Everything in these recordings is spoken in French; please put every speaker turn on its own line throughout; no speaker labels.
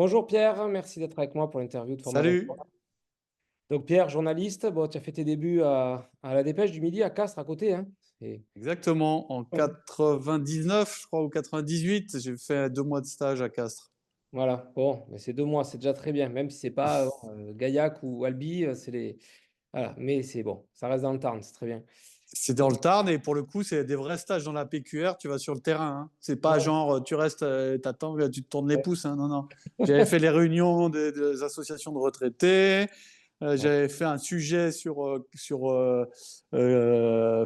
Bonjour Pierre, merci d'être avec moi pour l'interview de Format
Salut.
d'emploi. Donc Pierre, journaliste, bon, tu as fait tes débuts à la Dépêche du Midi à Castres à côté, hein.
Exactement. En
Ouais.
99, je crois, ou 98, j'ai fait 2 mois de stage à Castres.
Voilà, bon, mais c'est 2 mois, c'est déjà très bien, même si c'est pas Gaillac ou Albi, c'est les. Voilà, mais c'est bon, ça reste dans le Tarn, c'est très bien.
C'est dans le Tarn et pour le coup, c'est des vrais stages dans la PQR. Tu vas sur le terrain, hein. C'est pas
Ouais,
genre tu restes, t'attends, tu te tournes les
ouais,
pouces, hein. Non, non. J'avais fait les réunions des associations de retraités.
ouais.
J'avais fait un sujet sur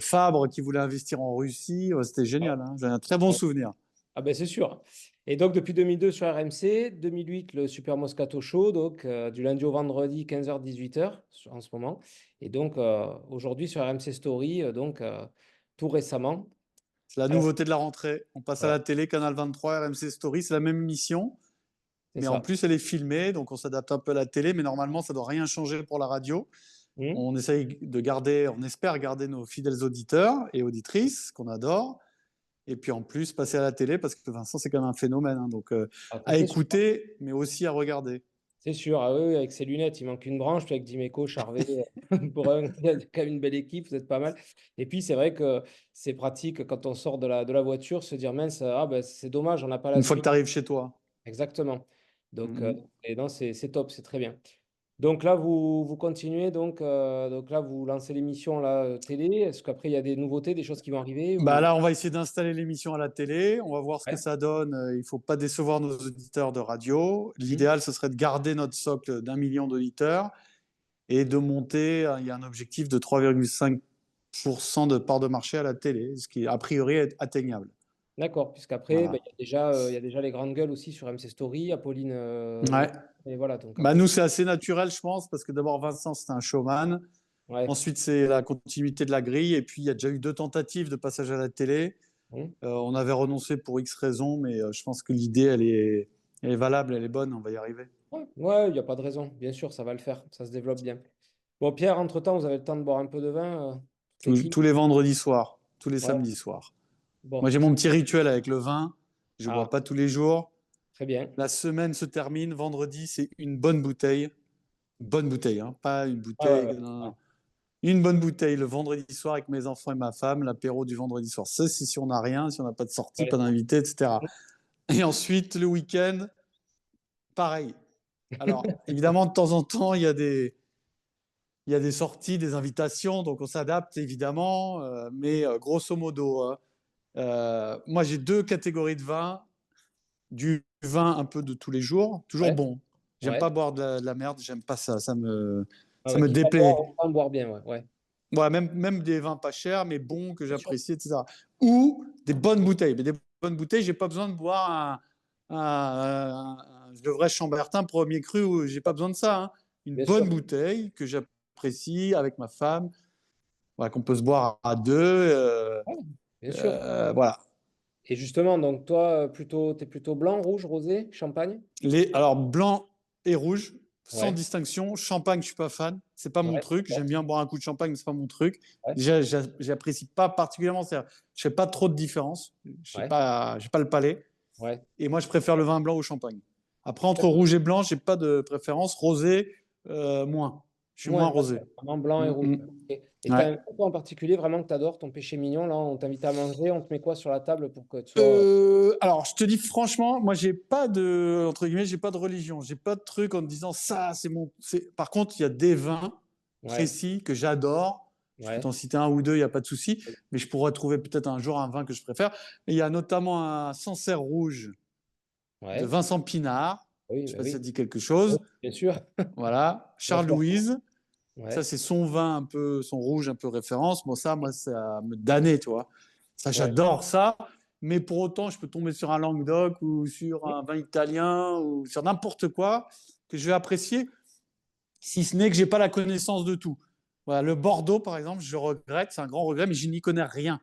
Fabre qui voulait investir en Russie. Ouais, c'était génial, hein. J'ai un très bon
Ouais.
souvenir.
Ah ben c'est sûr. Et donc depuis 2002 sur RMC, 2008 le Super Moscato Show, donc du lundi au vendredi 15h-18h en ce moment. Et donc aujourd'hui sur RMC Story, tout récemment.
C'est la
Alors,
nouveauté de la rentrée. On passe à
voilà,
la télé, Canal 23, RMC Story, c'est la même émission,
c'est
mais en
ça.
plus elle est filmée, donc on s'adapte un peu à la télé, mais normalement ça ne doit rien changer pour la radio.
Hmm.
On essaye de garder, on espère garder nos fidèles auditeurs et auditrices qu'on adore, et puis en plus passer à la télé parce que Vincent c'est quand même un phénomène, hein, donc
Ah, ça,
à
c'est sûr.
écouter, mais aussi à regarder.
C'est sûr. Ah oui, oui, avec ses lunettes, il manque une branche, puis avec Dimeco, Charvet, Brun, il y a quand même une belle équipe, vous êtes pas mal. Et puis c'est vrai que c'est pratique quand on sort de la voiture, se dire mince, ah ben c'est dommage, on n'a pas la
Une fois que
suite.
tu arrives chez toi.
Exactement. Donc,
Mhm.
et non, c'est top, c'est très bien. Donc là, vous continuez, donc là, vous lancez l'émission là, télé. Est-ce qu'après, il y a des nouveautés, des choses qui vont arriver
Bah
ou...
là, on va essayer d'installer l'émission à la télé. On va voir ce que
Ouais.
ça donne. Il faut pas décevoir nos auditeurs de radio.
Hmm.
L'idéal, ce serait de garder notre socle d'1 million d'auditeurs et de monter. Il y a un objectif de 3,5% de part de marché à la télé, ce qui a priori est atteignable.
D'accord, puisqu'après, ben,
Voilà.
il y a déjà les grandes gueules aussi sur MC Story, Apolline.
Ouais.
Et voilà, donc
Bah
après,
nous, c'est assez naturel, je pense, parce que d'abord, Vincent, c'est un showman.
ouais.
Ensuite, c'est la continuité de la grille. Et puis, il y a déjà eu 2 tentatives de passage à la télé.
Hmm.
On avait renoncé pour X raisons, mais je pense que l'idée, elle est valable, elle est bonne, on va y arriver.
Ouais, ouais, il n'y a pas de raison. Bien sûr, ça va le faire. Ça se développe bien. Bon, Pierre, entre-temps, vous avez le temps de boire un peu de vin. Tout est clean.
Tous les vendredis soirs, tous les
Ouais,
samedis soirs. Moi,
bon.
j'ai mon petit rituel avec le vin. Je ne bois
Ah,
pas tous les jours.
très bien.
La semaine se termine. Vendredi, c'est une bonne bouteille. Bonne bouteille, hein, pas une
Ah ouais,
bouteille.
ouais.
Non, non,
Ouais.
non. Une bonne bouteille le vendredi soir avec mes enfants et ma femme, l'apéro du vendredi soir. Ça, c'est si on n'a rien, si on n'a pas de sortie, pas
Ouais.
d'invité, etc. Et ensuite, le week-end, pareil. Alors, évidemment, de temps en temps, il y a des sorties, des invitations, donc on s'adapte évidemment, mais grosso modo, hein, moi j'ai 2 catégories de vin. Du vin un peu de tous les jours, toujours
Ouais.
bon. J'aime
Ouais.
pas boire de la merde, j'aime pas ça,
Ah
ça
ouais,
me
quitte à boire,
déplaît.
autant boire bien, ouais. Ouais.
Ouais, même des vins pas chers, mais bons, que
Bien sûr.
j'apprécie, etc. Ou des bonnes bouteilles. Mais des bonnes bouteilles, j'ai pas besoin de boire le vrai Chambertin premier cru, j'ai pas besoin de ça, hein. Une
Bien sûr.
bonne bouteille que j'apprécie avec ma femme, voilà, qu'on peut se boire à deux.
Ouais, bien sûr.
Voilà.
Et justement, donc toi, t'es plutôt blanc, rouge, rosé, champagne?
Alors, blanc et rouge, sans
Ouais.
distinction. Champagne, je suis pas fan. C'est pas mon
Ouais,
truc. J'aime
d'accord.
bien boire un coup de champagne, mais c'est pas mon truc.
Ouais.
Déjà, j'apprécie pas particulièrement. Je fais pas trop de différence.
Ouais.
J'ai pas le palais.
Ouais.
Et moi, je préfère le vin blanc au champagne. Après, entre
D'accord.
rouge et blanc, j'ai pas de préférence. Rosé, moins. Je suis moins
Ouais,
rosé.
d'accord. Vraiment blanc et
Mm,
rouge.
mm.
Et t'as
Ouais.
un plat en particulier vraiment que t'adores, ton péché mignon, là, on t'invite à manger, on te met quoi sur la table pour que tu sois.
Alors, je te dis franchement, moi, j'ai pas de, entre guillemets, j'ai pas de religion. J'ai pas de truc en me disant ça, c'est mon. Par contre, il y a des vins
Ouais.
précis que j'adore. Je peux
Ouais.
t'en citer un ou deux, il n'y a pas de souci. Mais je pourrais trouver peut-être un jour un vin que je préfère. Et il y a notamment un Sancerre rouge de
Ouais.
Vincent Pinard.
Oui,
Je sais
bah
pas si ça
oui.
te dit quelque
Oui,
chose.
bien sûr.
Voilà.
Bien
Charles
sûr.
Louise. Ça,
Ouais.
c'est son vin un peu, son rouge un peu référence. Bon, ça, moi, ça me damnait, tu vois. Ça,
Ouais.
j'adore ça. Mais pour autant, je peux tomber sur un Languedoc ou sur
Mmh.
un vin italien ou sur n'importe quoi que je vais apprécier, si ce n'est que j'ai pas la connaissance de tout. Voilà, le Bordeaux, par exemple, je regrette, c'est un grand regret, mais je n'y connais rien.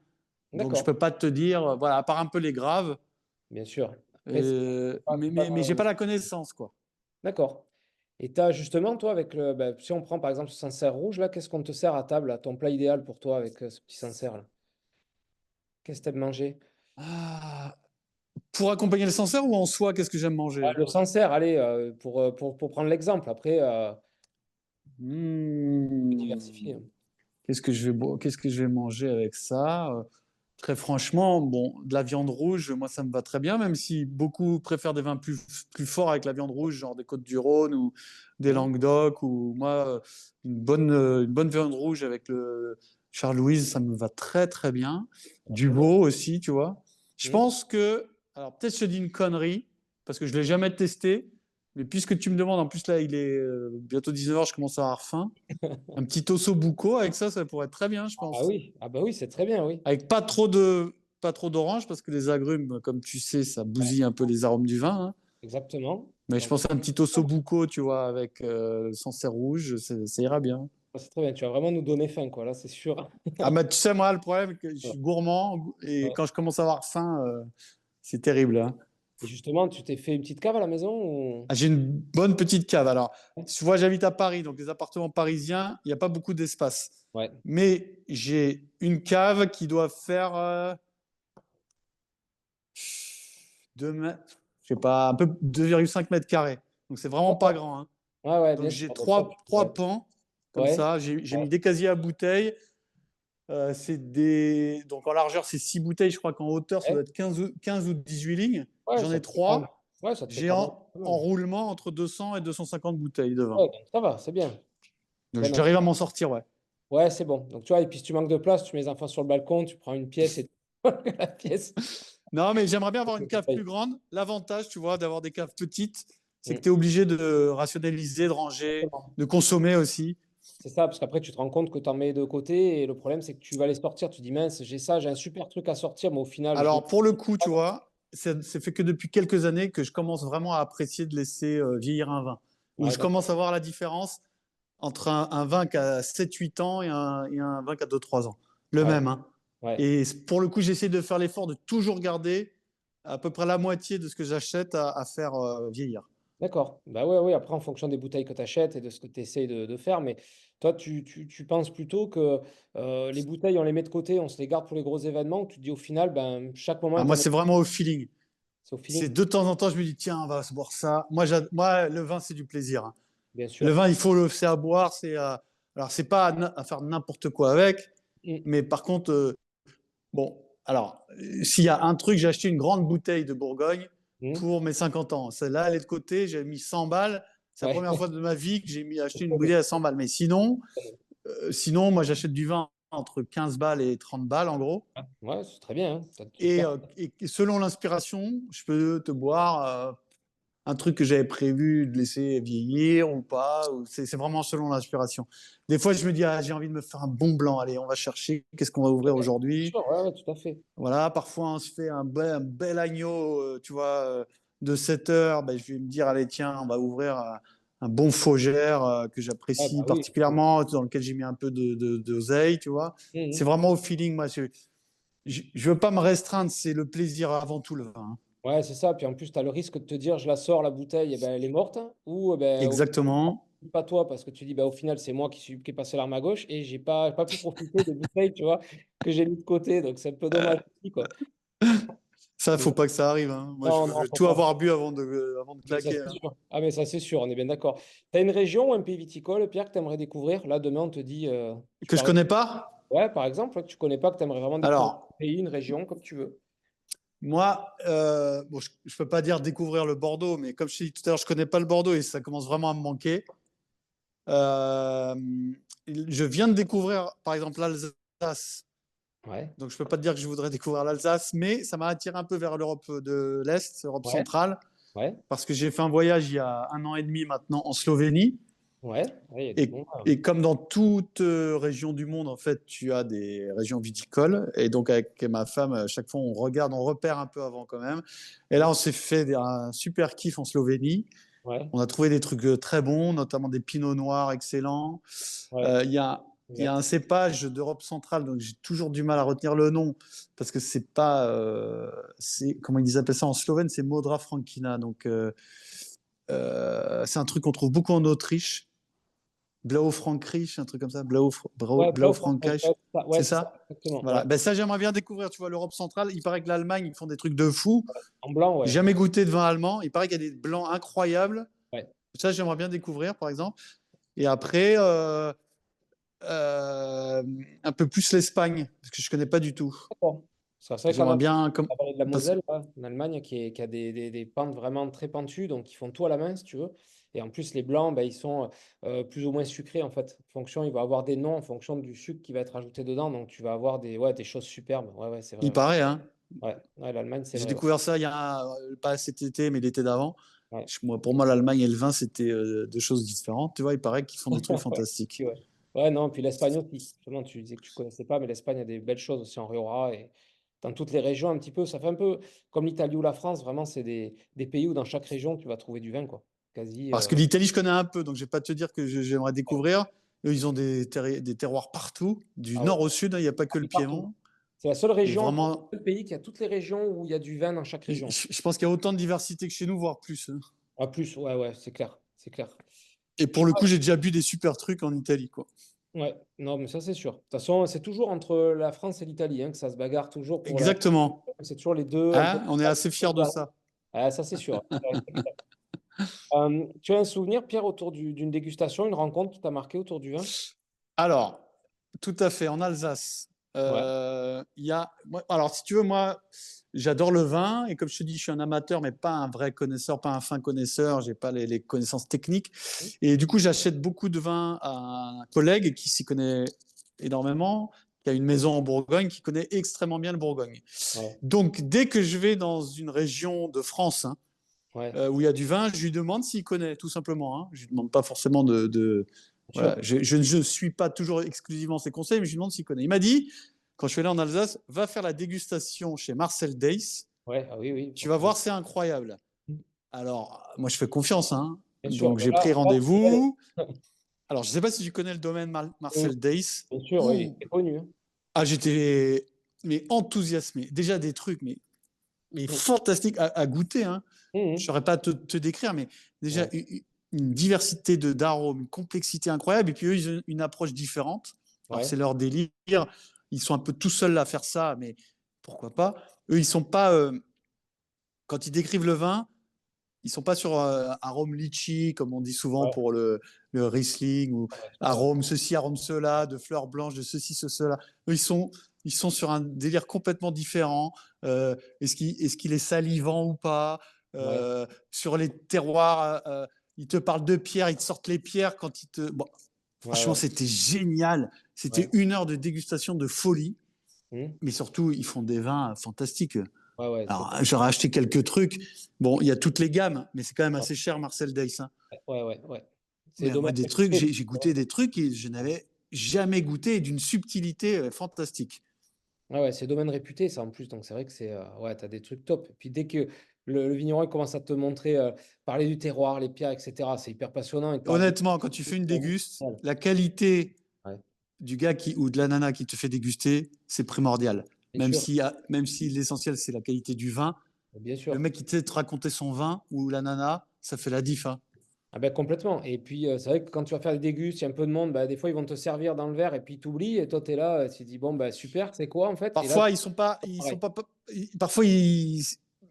Donc, je
D'accord.
peux pas te dire, voilà, à part un peu les graves,
Bien sûr. Après, c'est pas
mais j'ai
dans-
pas la connaissance, quoi.
D'accord. Et tu as justement, toi, avec le. Bah, si on prend par exemple ce Sancerre rouge, là, qu'est-ce qu'on te sert à table, là, ton plat idéal pour toi avec ce petit Sancerre, là? Qu'est-ce que tu aimes manger?
Ah, Pour accompagner le Sancerre ou en soi, qu'est-ce que j'aime
Ah,
manger?
le Sancerre, allez, pour prendre l'exemple. Après,
Hmm.
diversifier.
Qu'est-ce que je vais manger avec ça? Très franchement, bon, de la viande rouge, moi, ça me va très bien, même si beaucoup préfèrent des vins plus forts avec la viande rouge, genre des Côtes-du-Rhône ou des
Hmm.
Languedoc, ou moi, une bonne viande rouge avec le Charles-Louise, ça me va très, très bien.
Ah,
Du
très bien.
veau aussi, tu vois. Je
Hmm.
pense que, alors peut-être je te dis une connerie, parce que je ne l'ai jamais testé, mais puisque tu me demandes, en plus là, il est bientôt 19h, je commence à avoir faim. Un petit osso bucco avec ça pourrait être très bien, je
Ah
pense.
oui, ah bah oui, c'est très bien, oui.
Avec pas trop d'orange, parce que les agrumes, comme tu sais, ça
Ouais,
bousille un peu les arômes du vin, hein.
exactement.
Mais je
Donc,
pense à un petit osso bucco, tu vois, avec Sancerre rouge, ça ira bien.
c'est très bien. Tu vas vraiment nous donner faim, quoi. Là, c'est sûr.
Ah, bah, tu sais, moi, le problème, c'est que je
Ouais.
suis gourmand, et
Ouais.
quand je commence à avoir faim, c'est terrible, hein.
Et justement, tu t'es fait une petite cave à la maison ou...
Ah, j'ai une bonne petite cave. Alors, tu vois, j'habite à Paris, donc les appartements parisiens, il n'y a pas beaucoup d'espace.
Ouais.
Mais j'ai une cave qui doit faire 2 mètres, je sais pas, un peu 2,5 mètres carrés. Donc c'est vraiment pas
D'accord.
grand, hein.
Ouais, ouais,
Donc
bien sûr.
j'ai
Donc ça,
trois pans comme
ouais.
ça. J'ai
Ouais.
mis des casiers à bouteilles. Donc en largeur, c'est 6 bouteilles. Je crois qu'en hauteur, ça
Ouais,
doit être 15 ou 18 lignes.
ouais,
J'en
ça
ai
te fait quand même.
3.
Ouais, ça te fait
J'ai
quand même.
en roulement entre 200 et 250 bouteilles de vin.
Ouais, donc ça va, c'est bien.
Donc
Ouais, donc,
j'arrive à m'en sortir, ouais.
ouais, c'est bon. Donc tu vois, et puis si tu manques de place, tu mets les enfants sur le balcon, tu prends une pièce et la pièce.
Non, mais j'aimerais bien avoir une cave plus grande. L'avantage, tu vois, d'avoir des caves petites, c'est que
Mm.
tu es obligé de rationaliser, de ranger,
Exactement.
de consommer aussi.
C'est ça, parce qu'après, tu te rends compte que tu en mets de côté et le problème, c'est que tu vas les sortir. Tu dis, mince, j'ai ça, j'ai un super truc à sortir, mais au final, je ne
Alors, pour le coup, tu vois, c'est fait que depuis quelques années que je commence vraiment à apprécier de laisser vieillir un vin. Où
Ouais,
je
d'accord.
commence à voir la différence entre un vin qui a 7-8 ans et un vin qui a 2-3 ans. Le
Ouais,
même, hein.
ouais.
Et pour le coup, j'essaie de faire l'effort de toujours garder à peu près la moitié de ce que j'achète à faire vieillir.
D'accord. Bah ouais, ouais, après, en fonction des bouteilles que tu achètes et de ce que tu essayes de faire, mais toi, tu penses plutôt que les bouteilles, on les met de côté, on se les garde pour les gros événements, ou tu te dis au final, ben, chaque moment
Ah,
est
moi,
un
c'est vraiment au feeling.
c'est au
C'est
feeling,
de temps en temps, je me dis, tiens, on va se boire ça. Moi, le vin, c'est du plaisir, hein.
bien
Le
sûr.
vin, c'est à boire, alors c'est pas à faire n'importe quoi avec,
Mm,
mais par contre, bon, alors, s'il y a un truc, j'ai acheté une grande bouteille de Bourgogne
mm.
pour mes 50 ans. Celle-là, elle est de côté, j'ai mis 100 balles. C'est la
Ouais,
première fois de ma vie que j'ai acheté
c'est
une
très bien.
bouteille à 100 balles. Mais sinon, moi, j'achète du vin entre 15 balles et 30 balles, en gros.
Ouais, c'est très bien, hein.
Et,
Super.
euh, et selon l'inspiration, je peux te boire un truc que j'avais prévu de laisser vieillir ou pas. C'est vraiment selon l'inspiration. Des fois, je me dis, ah, j'ai envie de me faire un bon blanc. Allez, on va chercher. Qu'est-ce qu'on va ouvrir
Bien
aujourd'hui?
sûr, ouais, ouais, tout à fait.
Voilà, parfois, on se fait un bel agneau, tu vois, de 7 heures. Ben, je vais me dire, allez, tiens, on va ouvrir un bon Faugère que
Ouais, bah
j'apprécie
oui.
particulièrement, dans lequel j'ai mis un peu d'oseille, tu vois. C'est
Mhm.
vraiment au feeling, moi. Je veux pas me restreindre, c'est le plaisir avant tout, le vin, hein.
Ouais, c'est ça. Puis en plus, tu as le risque de te dire, je la sors, la bouteille, et ben, elle est morte. Ou ben, au final,
Exactement.
pas toi, parce que tu dis, ben, au final, c'est moi qui ai passé l'arme à gauche et j'ai pas pu profiter des bouteilles, tu vois, que j'ai mis de côté. Donc, c'est un peu dommage aussi, quoi.
Ça,
Mais
faut pas que ça arrive, hein. Moi, je
non, non,
veux
faut
tout
pas.
avoir bu avant de
Mais ça,
claquer,
c'est
hein.
sûr. Ah, mais ça, c'est sûr, on est bien d'accord. Tu as une région ou un pays viticole, Pierre, que tu aimerais découvrir? Là, demain, on te dit, tu
Que je
parles.
connais pas?
Ouais, par exemple, que tu connais pas, que tu aimerais vraiment découvrir
Alors,
un pays, une région, comme tu veux.
moi, bon, je peux pas dire découvrir le Bordeaux, mais comme je t'ai dit tout à l'heure, je connais pas le Bordeaux et ça commence vraiment à me manquer. Euh, je viens de découvrir, par exemple, l'Alsace.
Ouais,
Donc, je peux pas te dire que je voudrais découvrir l'Alsace, mais ça m'a attiré un peu vers l'Europe de l'Est, Europe
ouais,
centrale,
ouais,
parce que j'ai fait un voyage il y a 1 an et demi maintenant en Slovénie.
ouais. Ouais, il y a du
Et,
bon.
et comme dans toute région du monde, en fait, tu as des régions viticoles. Et donc, avec ma femme, à chaque fois, on regarde, on repère un peu avant quand même. Et là, on s'est fait un super kiff en Slovénie.
Ouais,
On a trouvé des trucs très bons, notamment des pinots noirs excellents.
ouais,
Il y a un
exact.
cépage d'Europe centrale, donc j'ai toujours du mal à retenir le nom, parce que c'est pas. Comment ils appellent ça en slovène, c'est Modra Frankina. Donc, c'est un truc qu'on trouve beaucoup en Autriche. Blaufränkisch, un truc comme ça.
Ouais, Blaufränkisch,
Blaufränkisch,
ouais,
c'est
c'est ça,
ça?
exactement.
Voilà.
Ouais.
Ben, ça, j'aimerais bien découvrir. Tu vois, l'Europe centrale, il paraît que l'Allemagne, ils font des trucs de fou.
En blanc,
J'ai
ouais.
jamais goûté de vin allemand. Il paraît qu'il y a des blancs incroyables.
Ouais.
Ça, j'aimerais bien découvrir, par exemple. Et après, un peu plus l'Espagne, parce que je connais pas du tout.
D'accord. C'est vrai qu'en
J'aimerais bien, comme,
la vallée de la
parce
Moselle, là, en Allemagne, qui a des pentes vraiment très pentues, donc ils font tout à la main, si tu veux. Et en plus, les blancs, ben, ils sont plus ou moins sucrés, en fait. Il va avoir des noms en fonction du sucre qui va être ajouté dedans, donc tu vas avoir des choses superbes. Ouais, ouais, c'est vrai.
il
Ouais,
paraît, hein.
ouais, ouais, l'Allemagne, c'est
J'ai
vrai. Ouais.
découvert ça pas cet été, mais l'été d'avant.
Ouais.
Pour moi, l'Allemagne et le vin, c'était deux choses différentes. Tu vois, il paraît qu'ils font des trucs
Ouais.
fantastiques.
Ouais. Ouais, non, puis l'Espagne aussi. Justement, tu disais que tu connaissais pas, mais l'Espagne a des belles choses aussi en Rioja et dans toutes les régions un petit peu. Ça fait un peu comme l'Italie ou la France. Vraiment, c'est des pays où dans chaque région, tu vas trouver du vin, quoi. Quasi.
Parce que l'Italie, je connais un peu, donc je vais pas te dire que j'aimerais découvrir. Eux, ils ont des terroirs partout, du
Ah ouais,
nord au sud, hein, il n'y a pas que le
et partout.
Piémont.
C'est la seule
Et
région,
vraiment,
le pays qui a toutes les régions où il y a du vin dans chaque
je,
région.
je pense qu'il y a autant de diversité que chez nous, voire plus, hein.
En plus, ouais, ouais, c'est clair. C'est clair.
Et pour le coup, j'ai déjà bu des super trucs en Italie, quoi.
Ouais, non, mais ça, c'est sûr. De toute façon, c'est toujours entre la France et l'Italie hein, que ça se bagarre toujours pour la.
Exactement.
C'est toujours les deux un peu.
Hein, on est assez fiers de ça.
Ah, ça, c'est sûr. Tu as un souvenir, Pierre, autour d'une dégustation, une rencontre qui t'a marqué autour du vin?
Alors, tout à fait, en Alsace.
Ouais,
Alors, si tu veux, moi, j'adore le vin et comme je te dis, je suis un amateur, mais pas un vrai connaisseur, pas un fin connaisseur. J'ai pas les connaissances techniques. Et du coup, j'achète beaucoup de vin à un collègue qui s'y connaît énormément, qui a une maison en Bourgogne, qui connaît extrêmement bien le Bourgogne.
ouais,
Donc, dès que je vais dans une région de France, hein,
ouais,
où il y a du vin, je lui demande s'il connaît, tout simplement, hein. Je lui demande pas forcément
bien
voilà,
sûr.
je ne suis pas toujours exclusivement ses conseils, mais je lui demande s'il connaît. Il m'a dit, quand je suis allé en Alsace, va faire la dégustation chez Marcel Deiss.
Ouais, ah oui, oui,
Tu vas
forcément.
voir, c'est incroyable. Alors, moi, je fais confiance, hein.
Bien sûr.
Donc,
Ben
j'ai pris
là, tu y allais.
rendez-vous. Alors, je ne sais pas si tu connais le domaine
Oui,
Marcel Deiss.
bien sûr, oui,
Oh,
c'est connu. Hein.
ah, j'étais enthousiasmé. Déjà des trucs, mais
Mm.
fantastiques à goûter, hein. Je ne
Mhm.
saurais pas te décrire, mais déjà
Ouais,
une diversité d'arômes, une complexité incroyable. Et puis eux, ils ont une approche différente. Alors
ouais,
c'est leur délire. Ils sont un peu tout seuls à faire ça, mais pourquoi pas. Eux, ils sont pas. Quand ils décrivent le vin, ils sont pas sur arôme litchi, comme on dit souvent
ouais,
pour le Riesling, ou
ouais,
arôme ceci, arôme cela, de fleurs blanches, de ceci, cela. Eux, ils sont sur un délire complètement différent. Est-ce qu'il est salivant ou pas?
ouais,
Sur les terroirs, ils te parlent de pierres, ils te sortent les pierres quand ils te. Bon,
ouais,
franchement,
ouais,
c'était génial. C'était
ouais.
1 heure de dégustation de folie.
Mhm.
Mais surtout, ils font des vins fantastiques.
Ouais, ouais, c'est
Alors, j'aurais acheté quelques trucs. Bon, il y a toutes les gammes, mais c'est quand même
ouais,
assez cher, Marcel Dice, hein.
ouais, ouais, ouais. C'est
Mais moi,
dommage.
des trucs, j'ai goûté des trucs et je n'avais jamais goûté d'une subtilité fantastique.
Ouais, ouais, c'est domaine réputé, ça en plus. Donc c'est vrai que ouais, t'as des trucs top. Et puis dès que le vigneron il commence à te montrer, parler du terroir, les pierres, etc., c'est hyper passionnant. Il te parle du.
Honnêtement, quand tu fais une déguste, la qualité
Ouais,
du gars ou de la nana qui te fait déguster, c'est primordial.
c'est sûr,
Même si l'essentiel, c'est la qualité du vin,
bien
le
sûr.
mec qui te te raconter son vin ou la nana, ça fait la diff, hein.
Ah ben complètement. Et puis c'est vrai que quand tu vas faire des dégustes, il y a un peu de monde, bah, des fois ils vont te servir dans le verre et puis tu oublies. Et toi, tu es là, tu te dis, bon, bah super, c'est quoi en fait? Et là,
Parfois,
pareil.
parfois,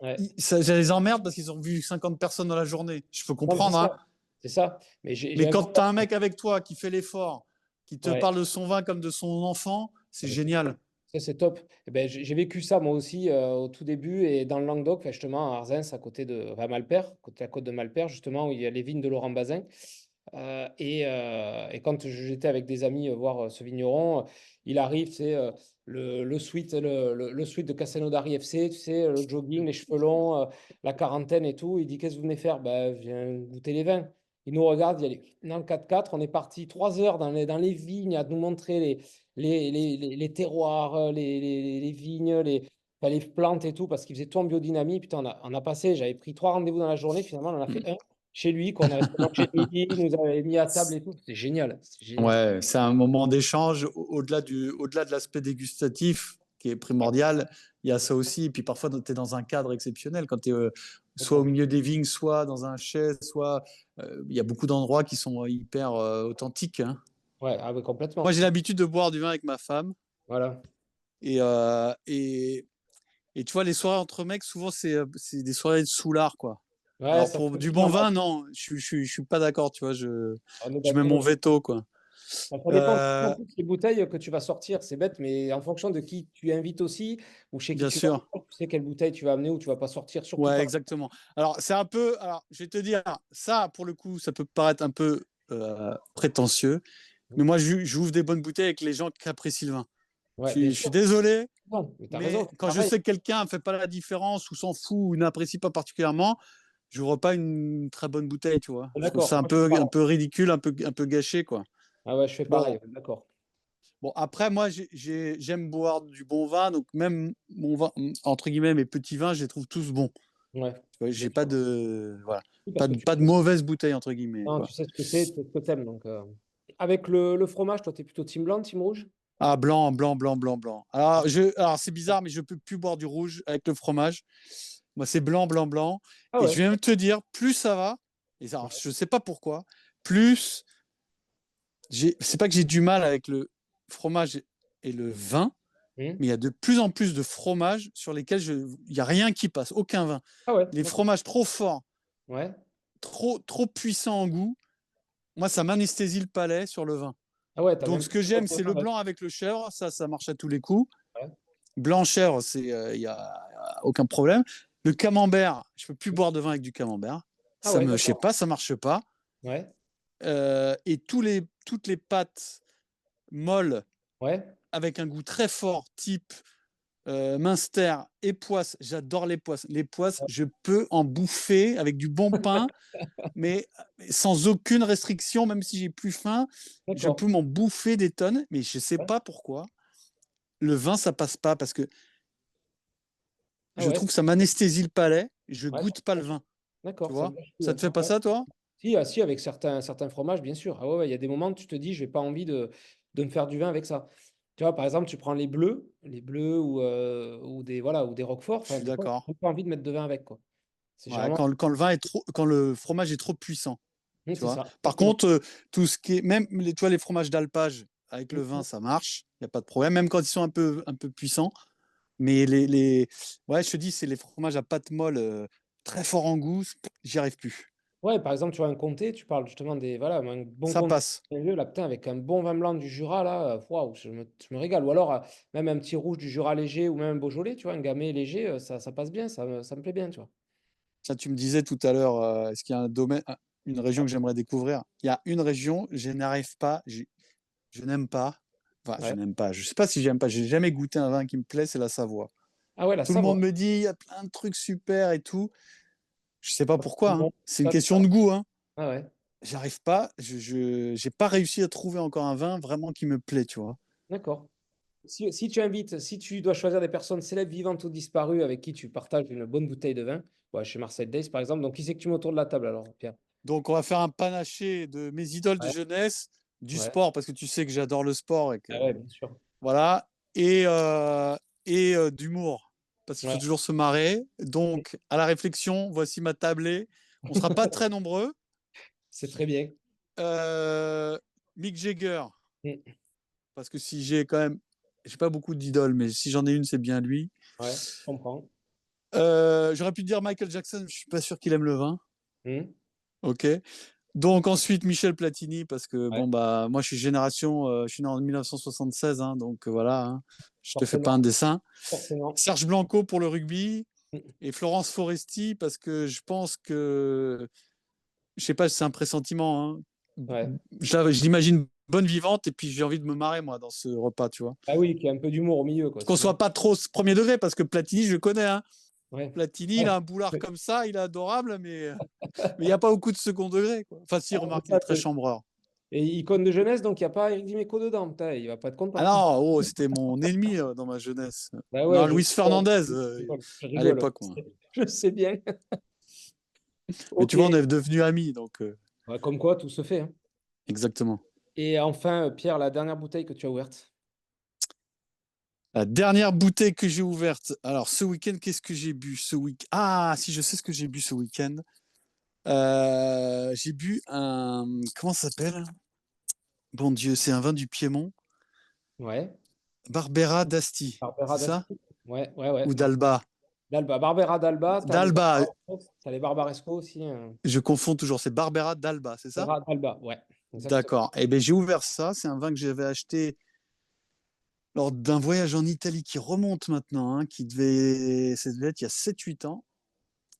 Ouais.
ça les emmerde parce qu'ils ont vu 50 personnes dans la journée. Je peux
Non, mais c'est
comprendre, hein.
ça. C'est ça. Mais j'ai
Mais
un
quand tu
contact.
as un mec avec toi qui fait l'effort, qui te
Ouais.
parle de son vin comme de son enfant,
Ah
c'est
ben,
génial.
ça, c'est top. Eh ben, j'ai vécu ça moi aussi au tout début et dans le Languedoc, enfin, justement à Arzens, à côté de enfin, Malpère, côté la côte de Malpère, justement, où il y a les vignes de Laurent Bazin. Et quand j'étais avec des amis voir ce vigneron, il arrive, c'est le suite de Castelnaudary FC, tu sais, le jogging, les cheveux longs, la quarantaine et tout. Il dit, qu'est-ce que vous venez faire? Ben, je viens goûter les vins. Il nous regarde, il y a dans le 4x4, on est parti 3 heures dans les vignes à nous montrer les terroirs, les vignes, enfin, les plantes et tout, parce qu'il faisait tout en biodynamie. Putain, on a passé, j'avais pris 3 rendez-vous dans la journée, finalement, on en a fait un chez lui, qu'on a resté manger le midi, il nous avait mis à table et tout. C'était génial. C'était génial.
Ouais, c'est un moment d'échange au-delà de l'aspect dégustatif qui est primordial, il y a ça aussi. Et puis parfois, tu es dans un cadre exceptionnel, quand tu es soit au milieu des vignes, soit dans un chai, soit il y a beaucoup d'endroits qui sont hyper authentiques, hein.
Ouais, ah, ouais,
Moi,
complètement.
j'ai l'habitude de boire du vin avec ma femme.
Voilà.
Et, euh, et, et tu vois, les soirées entre mecs, souvent, c'est des soirées de soulard, quoi.
Ouais,
Alors,
ça
pour
fait
du bon
normal.
vin, non, je suis pas d'accord, tu vois.
On est
Je mets mon
d'accord.
veto, quoi.
Ça dépend en
Euh,
plus des bouteilles que tu vas sortir, c'est bête, mais en fonction de qui tu invites aussi, ou chez qui
bien
tu vas,
sûr.
tu sais quelle bouteille tu vas amener ou tu vas pas sortir, surtout
Ouais,
pas.
exactement. Alors, c'est un peu. Alors, je vais te dire, ça, pour le coup, ça peut paraître un peu prétentieux, mais moi, j'ouvre des bonnes bouteilles avec les gens qui apprécient le vin.
Ouais, bien
Je suis
sûr.
désolé,
Non, mais tu as raison,
mais
c'est
quand je
pareil.
sais que quelqu'un ne fait pas la différence ou s'en fout ou n'apprécie pas particulièrement, je n'ouvre pas une très bonne bouteille, tu vois. Je trouve
D'accord,
ça
moi je fais
un
pareil.
peu ridicule, un peu gâché, quoi.
Ah ouais, je fais
Bon,
pareil, d'accord.
bon après, moi, j'aime boire du bon vin, donc même mon vin, entre guillemets, mes petits vins, je les trouve tous bons.
Ouais,
Tu vois,
bien
j'ai pas
sûr.
de, voilà,
Oui, parce que tu
pas de
sais,
mauvaise bouteille, entre guillemets,
non,
quoi.
tu sais ce que c'est, tu sais ce que t'aimes. Donc, avec le fromage, toi, tu es plutôt team blanc, team rouge?
Ah, blanc, blanc, blanc, blanc, blanc. Alors c'est bizarre, mais je peux plus boire du rouge avec le fromage. Moi, c'est blanc, blanc, blanc.
Ah
Et je
ouais.
vais même te dire, plus ça va, et ça, alors, je sais pas pourquoi, plus c'est pas que j'ai du mal avec le fromage et le vin,
Hmm.
mais il y a de plus en plus de fromages sur lesquels il y a rien qui passe, aucun vin.
Ah ouais,
Les
d'accord.
fromages trop forts,
Ouais.
trop puissants en goût, moi, ça m'anesthésie le palais sur le vin.
Ah ouais, t'as
Donc,
même
ce
pas
que
de
j'aime, c'est
problème
le
avec.
blanc avec le chèvre. Ça marche à tous les coups.
Ouais.
Blanc-chèvre, il y a aucun problème. Le camembert, je peux plus boire de vin avec du camembert.
Ah ouais,
Je sais
d'accord.
pas, ça marche pas.
Ouais.
Et toutes les pâtes molles
Ouais.
avec un goût très fort, type Minster et poisse, j'adore les poisses. Les poisses, je peux en bouffer avec du bon pain, mais sans aucune restriction, même si j'ai plus faim, je
D'accord.
peux m'en bouffer des tonnes, mais je sais
Ouais.
pas pourquoi. Le vin, ça passe pas parce que
Ah
je
ouais.
trouve que ça m'anesthésie le palais, je
Ouais,
goûte pas le vin, tu
d'accord, ça me
vois.
lâche plus,
Ça
hein.
te fait pas
Ouais.
ça, toi?
Si, ah, si, avec certains fromages, bien sûr. Ah ouais, ouais, il y a des moments où tu te dis, je n'ai pas envie de me faire du vin avec ça. Tu vois, par exemple, tu prends les bleus ou des, voilà, ou des roquefort.
Je
Enfin,
suis
des fois,
d'accord.
tu n'as pas envie de mettre de vin avec, quoi. C'est
Ouais,
généralement.
quand le vin est trop, quand le fromage est trop puissant, tu
C'est
vois.
ça,
Par
exactement.
contre, tout ce qui est, même tu vois, les fromages d'alpage avec le vin, ça marche, il n'y a pas de problème, même quand ils sont un peu puissants. Mais ouais, je te dis, c'est les fromages à pâte molle, très fort en goût, j'y arrive plus.
Ouais, par exemple, tu vois, un comté, tu parles justement des. Voilà, un bon
Ça
comté,
passe.
là, putain, avec un bon vin blanc du Jura, là, waouh, je me régale. Ou alors, même un petit rouge du Jura léger ou même un Beaujolais, tu vois, un gamay léger, ça passe bien, ça me plaît bien, tu vois.
Ça, tu me disais tout à l'heure, est-ce qu'il y a un domaine, une région que j'aimerais découvrir? Il y a une région, je n'arrive pas, je n'aime pas. Enfin, je
Ouais.
n'aime pas. Je sais pas si j'aime pas. J'ai jamais goûté un vin qui me plaît, c'est la Savoie.
Ah ouais, la
Tout le monde
Savoie.
me dit, il y a plein de trucs super et tout. Je sais pas pourquoi, hein.
Bon,
C'est une
ça,
question de goût, hein.
ah ouais,
J'arrive pas. J'ai pas réussi à trouver encore un vin vraiment qui me plaît, tu vois.
d'accord. Si tu dois choisir des personnes célèbres, vivantes ou disparues avec qui tu partages une bonne bouteille de vin, ouais, chez Marcel Days par exemple, donc qui c'est que tu mets autour de la table alors, Pierre?
Donc, on va faire un panaché de mes idoles de
Ouais,
jeunesse, du
ouais,
sport, parce que tu sais que j'adore le sport et que,
ah ouais, bien sûr.
voilà, d'humour, parce qu'il faut
Ouais,
toujours se marrer. Donc, à la réflexion, voici ma tablée. On sera pas très nombreux.
c'est très bien.
Euh, Mick Jagger,
Mm.
parce que si j'ai quand même, j'ai pas beaucoup d'idoles, mais si j'en ai une, c'est bien lui.
Ouais, je comprends.
J'aurais pu dire Michael Jackson, je suis pas sûr qu'il aime le vin.
Mm.
Ok. Donc ensuite Michel Platini, parce que
Ouais,
bon bah moi je suis génération, je suis né en 1976, hein, donc voilà, hein, je te fais pas un
forcément,
dessin.
forcément.
Serge Blanco pour le rugby
Mm.
et Florence Foresti parce que je pense que, je sais pas, c'est un pressentiment, hein.
Ouais.
Je l'imagine bonne vivante et puis j'ai envie de me marrer moi dans ce repas, tu vois.
Ah oui, qui a un peu d'humour au milieu, quoi,
Qu'on
c'est bien.
soit pas trop premier degré parce que Platini, je le connais, hein.
Ouais.
Platini, il
Ouais.
a un boulard comme ça, il est adorable, mais il n'y a pas beaucoup de second degré, quoi. Enfin, si,
Ah,
remarque,
c'est
il est
ça,
très chambreur.
et icône de jeunesse, donc il n'y a pas Eric Dimeco dedans. Putain, il va pas être
Ah
content.
non, oh, c'était mon ennemi dans ma jeunesse.
Bah
Non,
ouais,
Luis Fernandez
je
à
rigole.
l'époque, moi.
Je sais bien.
Mais tu
Ok.
vois, on est devenus amis, donc
Ouais, comme quoi, tout se fait, hein.
exactement.
Et enfin, Pierre, la dernière bouteille que tu as ouverte.
La dernière bouteille que j'ai ouverte. Alors, ce week-end, qu'est-ce que j'ai bu ce week-end? Ah, si, je sais ce que j'ai bu ce week-end. J'ai bu un. Comment ça s'appelle? Bon Dieu, c'est un vin du Piémont.
Ouais.
Barbera d'Asti.
Barbera
C'est ça?
d'Asti. Ouais, ouais, ouais.
Ou d'Alba?
D'Alba. Barbera d'Alba,
D'Alba.
t'as les Barbaresco aussi, hein.
Je confonds toujours. C'est Barbera d'Alba, c'est ça?
Barbera d'Alba, ouais, exactement.
D'accord. Eh bien, j'ai ouvert ça. C'est un vin que j'avais acheté lors d'un voyage en Italie qui remonte maintenant, hein, ça devait être il y a 7 8 ans.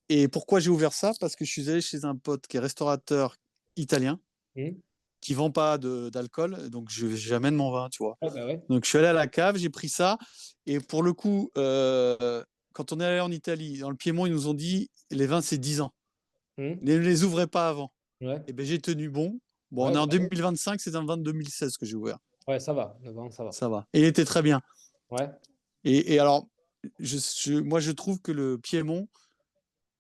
Et pourquoi j'ai ouvert ça? Parce que je suis allé chez un pote qui est restaurateur italien,
Mhm.
qui vend pas d'alcool, donc j'amène mon vin, tu vois.
Ouais, bah ouais.
Donc je suis allé à la cave, j'ai pris ça, et pour le coup, quand on est allé en Italie, dans le Piémont, ils nous ont dit les vins c'est 10 ans.
Mhm.
Ne les ouvrez pas avant.
Ouais,
Et ben j'ai tenu bon. Bon, on
ouais,
est en
bravo.
2025, c'est un vin de 2016 que j'ai ouvert.
Ouais, ça va, 9 ans, ça va.
Ça va. Et il était très bien.
Ouais.
Et alors, moi, je trouve que le Piémont,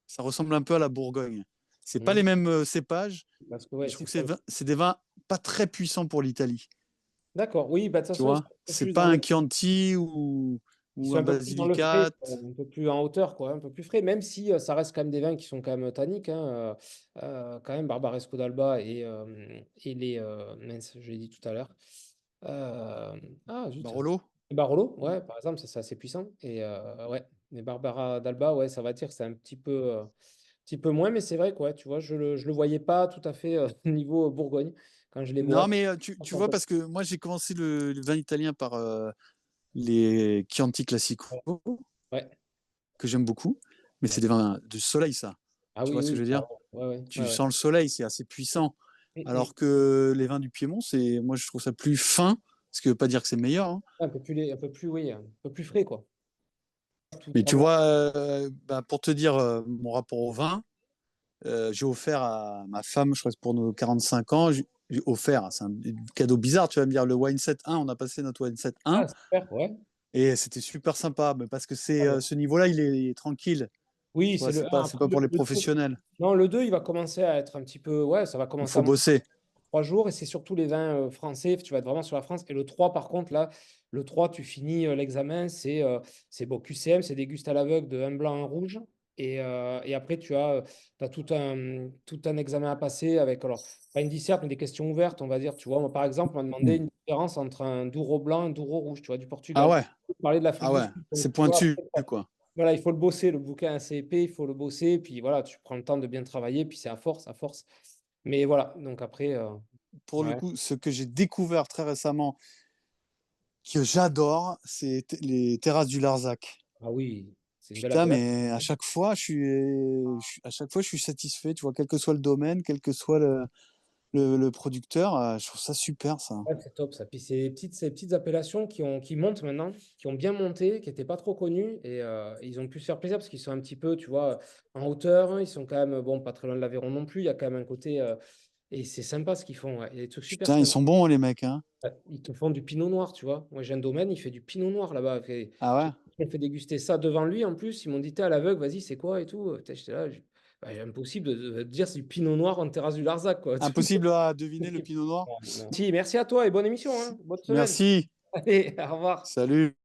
ça ressemble un peu à la Bourgogne. C'est pas les
Mhm.
mêmes cépages,
Parce que
mais
ouais,
je trouve
c'est
que
ça.
c'est des vins pas très puissants pour l'Italie.
D'accord, oui, bah, de toute
Tu
façon, ils sont
vois,
un peu
c'est
plus
pas
dans
un
le,
Chianti
ils
ou
sont
un
un peu plus dans le frais,
Basilicate.
un peu plus en hauteur, quoi, un peu plus frais, même si ça reste quand même des vins qui sont quand même tanniques, hein, quand même, Barbaresco d'Alba et les, mince, je l'ai dit tout à l'heure. Zut.
Barolo.
Et Barolo, ouais, par exemple, ça, c'est assez puissant. Et ouais, mais Barbara d'Alba, ouais, ça va dire que c'est un petit peu moins, mais c'est vrai quoi, tu vois, je le voyais pas tout à fait niveau Bourgogne quand je les
Non,
vois.
mais tu vois, parce que moi, j'ai commencé le vin italien par les Chianti Classico,
Ouais.
que j'aime beaucoup. Mais c'est des
D'accord.
vins de soleil, ça.
Ah
Tu vois
oui,
ce que
oui,
je veux dire?
carrément. Ouais, ouais, ouais,
Tu
ouais.
sens le soleil, c'est assez puissant.
Mm, mm.
Alors que les vins du Piémont, moi, je trouve ça plus fin, ce qui veut pas dire que c'est meilleur, hein.
Un peu plus, oui, un peu plus frais, quoi. Tout
Mais tu
vraiment.
vois, bah, pour te dire mon rapport au vin, j'ai offert à ma femme, je crois que pour nos 45 ans, j'ai offert, c'est un cadeau bizarre, tu vas me dire, le wine set 1, on a passé notre wine set 1,
Ah, super, ouais.
et c'était super sympa, mais parce que
Ah, bah,
ce niveau-là, il est tranquille,
oui,
tu vois,
c'est le 1.
c'est
Après,
pas pour les
le 2.
professionnels,
Non, le 2 il va commencer à être un petit peu. Ouais, ça va
il
commencer
faut
à monter
bosser.
3 jours et c'est surtout les vins français. Tu vas être vraiment sur la France. Et le 3 par contre, là, le 3 tu finis l'examen. C'est bon, QCM, c'est déguste à l'aveugle de un blanc, un rouge. Et après, tu as tout un examen à passer avec, alors, pas une disserte, mais des questions ouvertes, on va dire. Tu vois, moi, par exemple, on m'a demandé
Hmm.
une différence entre un Douro blanc et un Douro rouge, tu vois, du
Ah
Portugal.
ouais,
Parler de
ah
l'Afrique du
ouais,
Sud. Donc,
c'est
tu vois,
pointu,
après,
quoi.
voilà, il faut le bosser, le bouquin assez épais, il faut le bosser, puis voilà, tu prends le temps de bien travailler, puis c'est à force, à force. Mais voilà, donc après,
Pour le
ouais.
coup, ce que j'ai découvert très récemment, que j'adore, c'est les terrasses du Larzac.
Ah oui, c'est une belle
Putain,
appellation.
mais à chaque fois, je suis satisfait, tu vois, quel que soit le domaine, quel que soit le producteur, je trouve ça super, ça.
Ouais, c'est top ça. Puis ces petites appellations qui montent maintenant, qui ont bien monté, qui n'étaient pas trop connues, et ils ont pu se faire plaisir parce qu'ils sont un petit peu, tu vois, en hauteur, hein. Ils sont quand même, bon, pas très loin de l'Aveyron non plus, il y a quand même un côté, et c'est sympa ce qu'ils font, ouais. Il y a des trucs super
Putain, ils
sympas.
sont bons, les mecs, hein.
Ouais, ils te font du pinot noir, tu vois. Moi, j'ai un domaine, il fait du pinot noir là-bas.
Ah
J'ai
ouais?
fait déguster ça devant lui en plus. Ils m'ont dit, t'es à l'aveugle, vas-y, c'est quoi et tout. Putain, j'étais là, bah, impossible de dire c'est du pinot noir en terrasse du Larzac, quoi.
Impossible à deviner le pinot noir.
Merci à toi et bonne émission, hein. Bonne semaine.
Merci.
Allez, au revoir.
Salut.